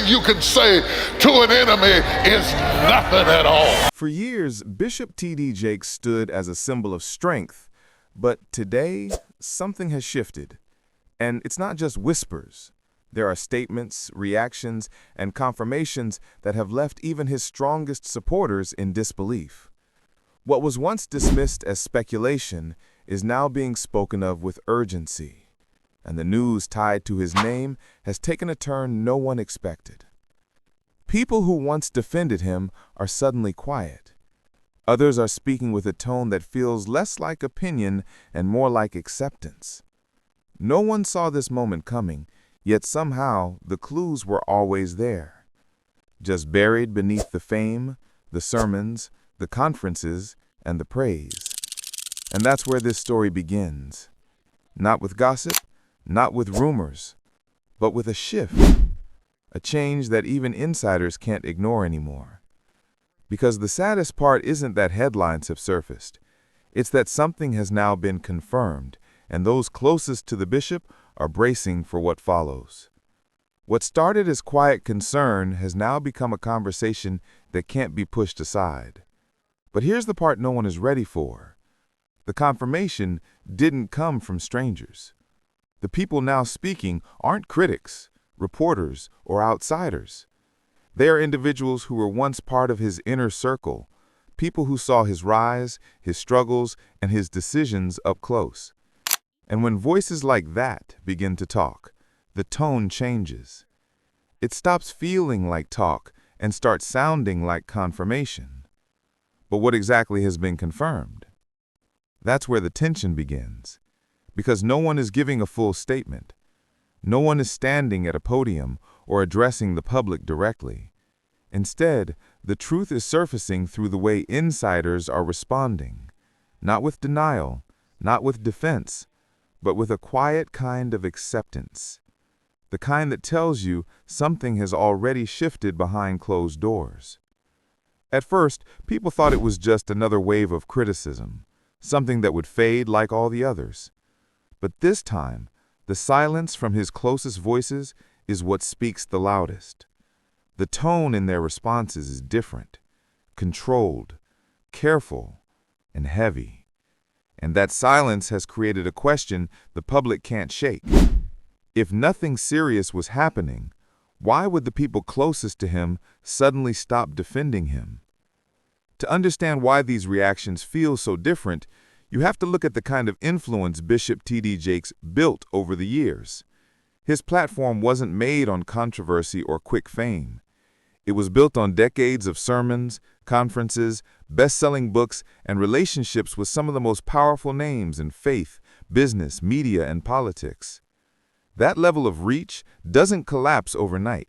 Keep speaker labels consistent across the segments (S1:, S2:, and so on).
S1: you can say to an enemy is nothing at all.
S2: For years, Bishop T.D. Jakes stood as a symbol of strength, but today, something has shifted. And it's not just whispers. There are statements, reactions, and confirmations that have left even his strongest supporters in disbelief. What was once dismissed as speculation is now being spoken of with urgency, and the news tied to his name has taken a turn no one expected. People who once defended him are suddenly quiet. Others are speaking with a tone that feels less like opinion and more like acceptance. No one saw this moment coming, yet somehow the clues were always there, just buried beneath the fame, the sermons, the conferences, and the praise. And that's where this story begins. Not with gossip, not with rumors, but with a shift, a change that even insiders can't ignore anymore. Because the saddest part isn't that headlines have surfaced. It's that something has now been confirmed, and those closest to the bishop are bracing for what follows. What started as quiet concern has now become a conversation that can't be pushed aside. But here's the part no one is ready for. The confirmation didn't come from strangers. The people now speaking aren't critics, reporters, or outsiders. They are individuals who were once part of his inner circle, people who saw his rise, his struggles, and his decisions up close. And when voices like that begin to talk, the tone changes. It stops feeling like talk and starts sounding like confirmation. But what exactly has been confirmed? That's where the tension begins, because no one is giving a full statement. No one is standing at a podium or addressing the public directly. Instead, the truth is surfacing through the way insiders are responding, not with denial, not with defense, but with a quiet kind of acceptance, the kind that tells you something has already shifted behind closed doors. At first, people thought it was just another wave of criticism, something that would fade like all the others. But this time, the silence from his closest voices is what speaks the loudest. The tone in their responses is different, controlled, careful, and heavy. And that silence has created a question the public can't shake. If nothing serious was happening, why would the people closest to him suddenly stop defending him? To understand why these reactions feel so different, you have to look at the kind of influence Bishop T.D. Jakes built over the years. His platform wasn't made on controversy or quick fame. It was built on decades of sermons, conferences, best-selling books, and relationships with some of the most powerful names in faith, business, media, and politics. That level of reach doesn't collapse overnight,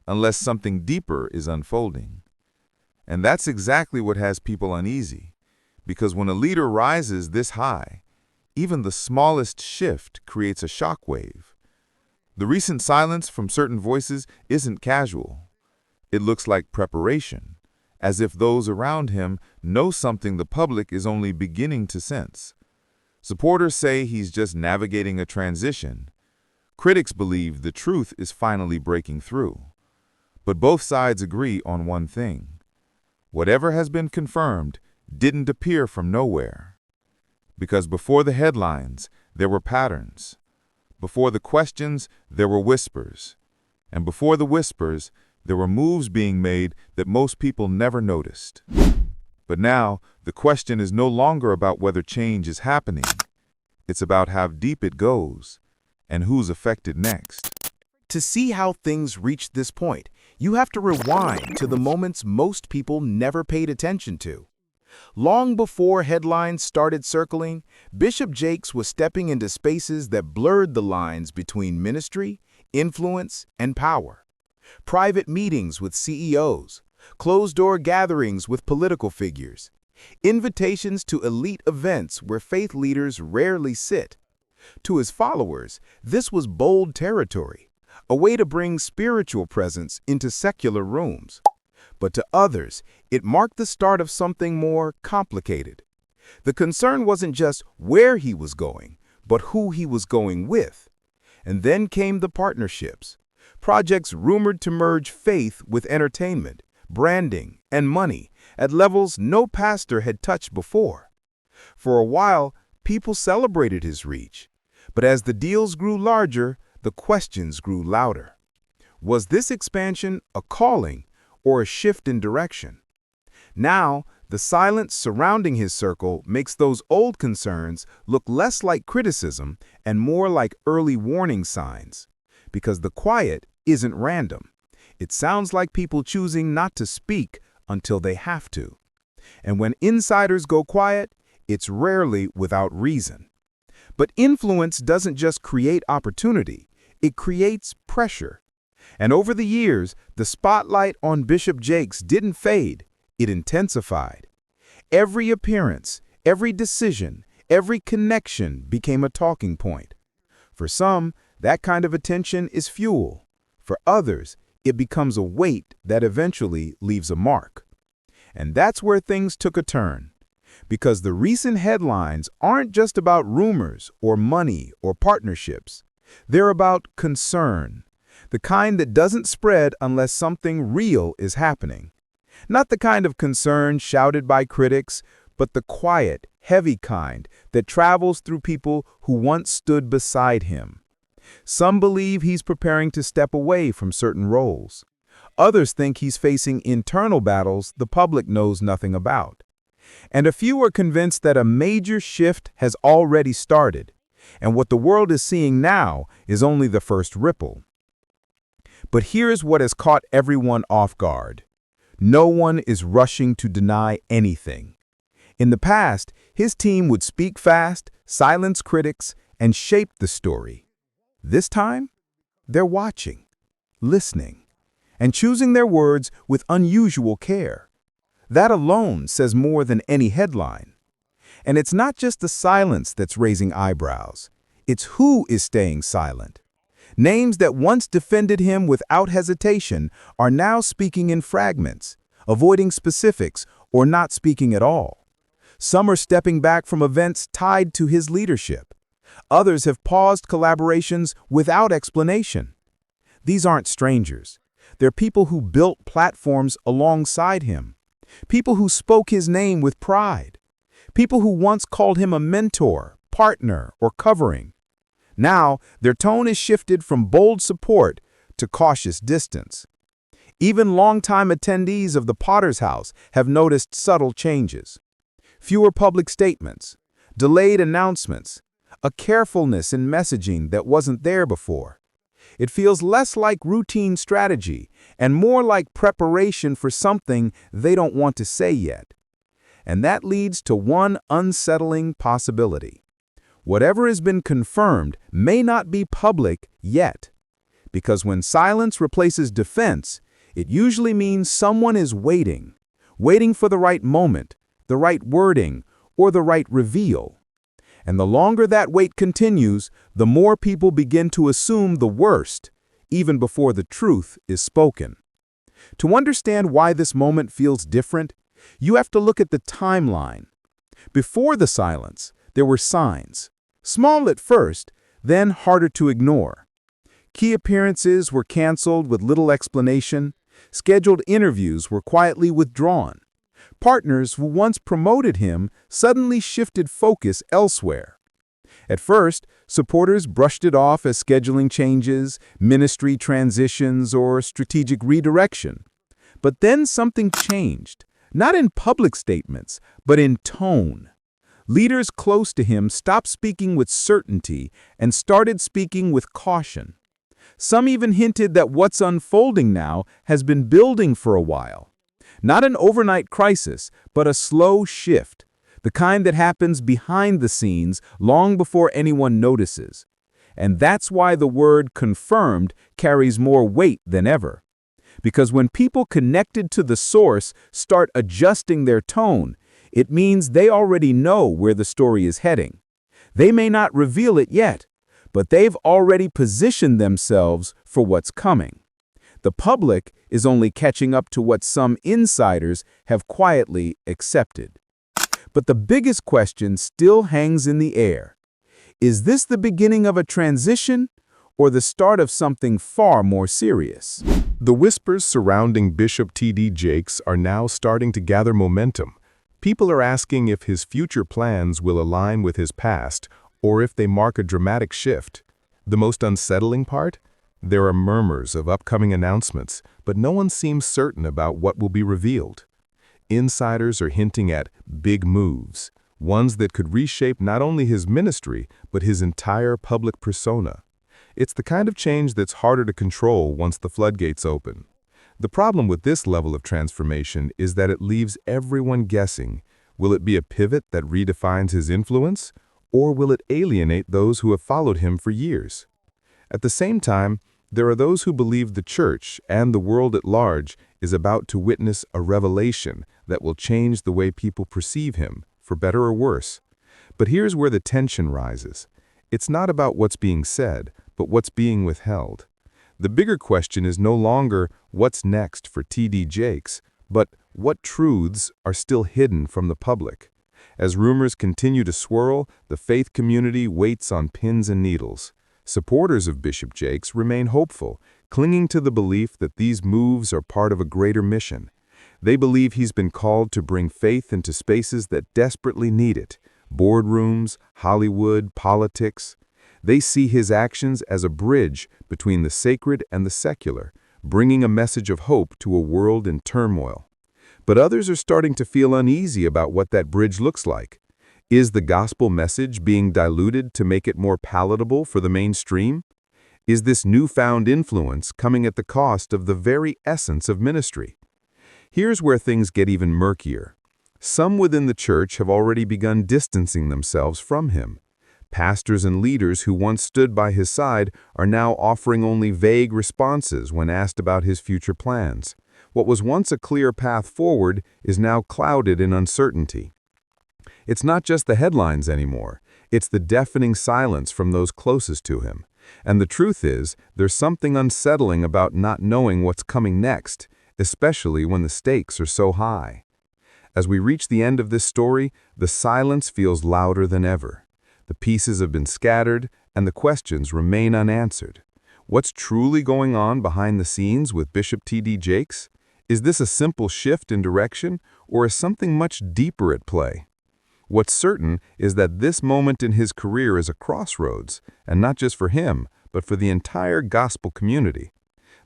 S2: unless something deeper is unfolding. And that's exactly what has people uneasy, because when a leader rises this high, even the smallest shift creates a shockwave. The recent silence from certain voices isn't casual. It looks like preparation, as if those around him know something the public is only beginning to sense. Supporters say he's just navigating a transition. Critics believe the truth is finally breaking through. But both sides agree on one thing. Whatever has been confirmed didn't appear from nowhere. Because before the headlines, there were patterns. Before the questions, there were whispers. And before the whispers, there were moves being made that most people never noticed. But now, the question is no longer about whether change is happening. It's about how deep it goes and who's affected next.
S3: To see how things reached this point, you have to rewind to the moments most people never paid attention to. Long before headlines started circling, Bishop Jakes was stepping into spaces that blurred the lines between ministry, influence, and power. Private meetings with CEOs, closed-door gatherings with political figures, invitations to elite events where faith leaders rarely sit. To his followers, this was bold territory, a way to bring spiritual presence into secular rooms. But to others, it marked the start of something more complicated. The concern wasn't just where he was going, but who he was going with. And then came the partnerships. Projects rumored to merge faith with entertainment, branding, and money at levels no pastor had touched before. For a while, people celebrated his reach. But as the deals grew larger, the questions grew louder. Was this expansion a calling or a shift in direction? Now, the silence surrounding his circle makes those old concerns look less like criticism and more like early warning signs. Because the quiet isn't random. It sounds like people choosing not to speak until they have to. And when insiders go quiet, it's rarely without reason. But influence doesn't just create opportunity, it creates pressure. And over the years, the spotlight on Bishop Jakes didn't fade, it intensified. Every appearance, every decision, every connection became a talking point. For some, that kind of attention is fuel. For others, it becomes a weight that eventually leaves a mark. And that's where things took a turn. Because the recent headlines aren't just about rumors or money or partnerships. They're about concern, the kind that doesn't spread unless something real is happening. Not the kind of concern shouted by critics, but the quiet, heavy kind that travels through people who once stood beside him. Some believe he's preparing to step away from certain roles. Others think he's facing internal battles the public knows nothing about. And a few are convinced that a major shift has already started, and what the world is seeing now is only the first ripple. But here's what has caught everyone off guard. No one is rushing to deny anything. In the past, his team would speak fast, silence critics, and shape the story. This time, they're watching, listening, and choosing their words with unusual care. That alone says more than any headline. And it's not just the silence that's raising eyebrows. It's who is staying silent. Names that once defended him without hesitation are now speaking in fragments, avoiding specifics, or not speaking at all. Some are stepping back from events tied to his leadership. Others have paused collaborations without explanation. These aren't strangers. They're people who built platforms alongside him. People who spoke his name with pride. People who once called him a mentor, partner, or covering. Now, their tone is shifted from bold support to cautious distance. Even longtime attendees of the Potter's House have noticed subtle changes. Fewer public statements, delayed announcements, a carefulness in messaging that wasn't there before. It feels less like routine strategy and more like preparation for something they don't want to say yet. And that leads to one unsettling possibility. Whatever has been confirmed may not be public yet. Because when silence replaces defense, it usually means someone is waiting for the right moment, the right wording, or the right reveal. And the longer that wait continues, the more people begin to assume the worst, even before the truth is spoken. To understand why this moment feels different, you have to look at the timeline. Before the silence, there were signs. Small at first, then harder to ignore. Key appearances were canceled with little explanation. Scheduled interviews were quietly withdrawn. Partners who once promoted him suddenly shifted focus elsewhere. At first, supporters brushed it off as scheduling changes, ministry transitions, or strategic redirection. But then something changed, not in public statements, but in tone. Leaders close to him stopped speaking with certainty and started speaking with caution. Some even hinted that what's unfolding now has been building for a while. Not an overnight crisis, but a slow shift, the kind that happens behind the scenes long before anyone notices. And that's why the word confirmed carries more weight than ever. Because when people connected to the source start adjusting their tone, it means they already know where the story is heading. They may not reveal it yet, but they've already positioned themselves for what's coming. The public is only catching up to what some insiders have quietly accepted. But the biggest question still hangs in the air. Is this the beginning of a transition, or the start of something far more serious?
S2: The whispers surrounding Bishop T.D. Jakes are now starting to gather momentum. People are asking if his future plans will align with his past, or if they mark a dramatic shift. The most unsettling part? There are murmurs of upcoming announcements, but no one seems certain about what will be revealed. Insiders are hinting at big moves, ones that could reshape not only his ministry, but his entire public persona. It's the kind of change that's harder to control once the floodgates open. The problem with this level of transformation is that it leaves everyone guessing. Will it be a pivot that redefines his influence, or will it alienate those who have followed him for years? At the same time, there are those who believe the church and the world at large is about to witness a revelation that will change the way people perceive him, for better or worse. But here's where the tension rises. It's not about what's being said, but what's being withheld. The bigger question is no longer what's next for T.D. Jakes, but what truths are still hidden from the public. As rumors continue to swirl, the faith community waits on pins and needles. Supporters of Bishop Jakes remain hopeful, clinging to the belief that these moves are part of a greater mission. They believe he's been called to bring faith into spaces that desperately need it: boardrooms, Hollywood, politics. They see his actions as a bridge between the sacred and the secular, bringing a message of hope to a world in turmoil. But others are starting to feel uneasy about what that bridge looks like. Is the gospel message being diluted to make it more palatable for the mainstream? Is this newfound influence coming at the cost of the very essence of ministry? Here's where things get even murkier. Some within the church have already begun distancing themselves from him. Pastors and leaders who once stood by his side are now offering only vague responses when asked about his future plans. What was once a clear path forward is now clouded in uncertainty. It's not just the headlines anymore. It's the deafening silence from those closest to him. And the truth is, there's something unsettling about not knowing what's coming next, especially when the stakes are so high. As we reach the end of this story, the silence feels louder than ever. The pieces have been scattered, and the questions remain unanswered. What's truly going on behind the scenes with Bishop T.D. Jakes? Is this a simple shift in direction, or is something much deeper at play? What's certain is that this moment in his career is a crossroads, and not just for him, but for the entire gospel community.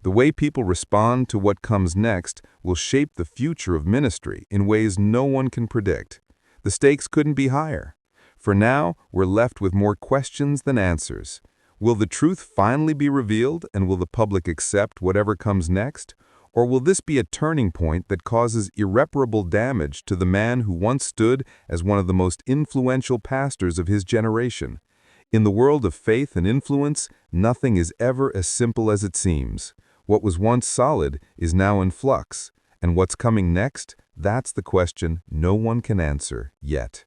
S2: The way people respond to what comes next will shape the future of ministry in ways no one can predict. The stakes couldn't be higher. For now, we're left with more questions than answers. Will the truth finally be revealed, and will the public accept whatever comes next? Or will this be a turning point that causes irreparable damage to the man who once stood as one of the most influential pastors of his generation? In the world of faith and influence, nothing is ever as simple as it seems. What was once solid is now in flux, and what's coming next, that's the question no one can answer yet.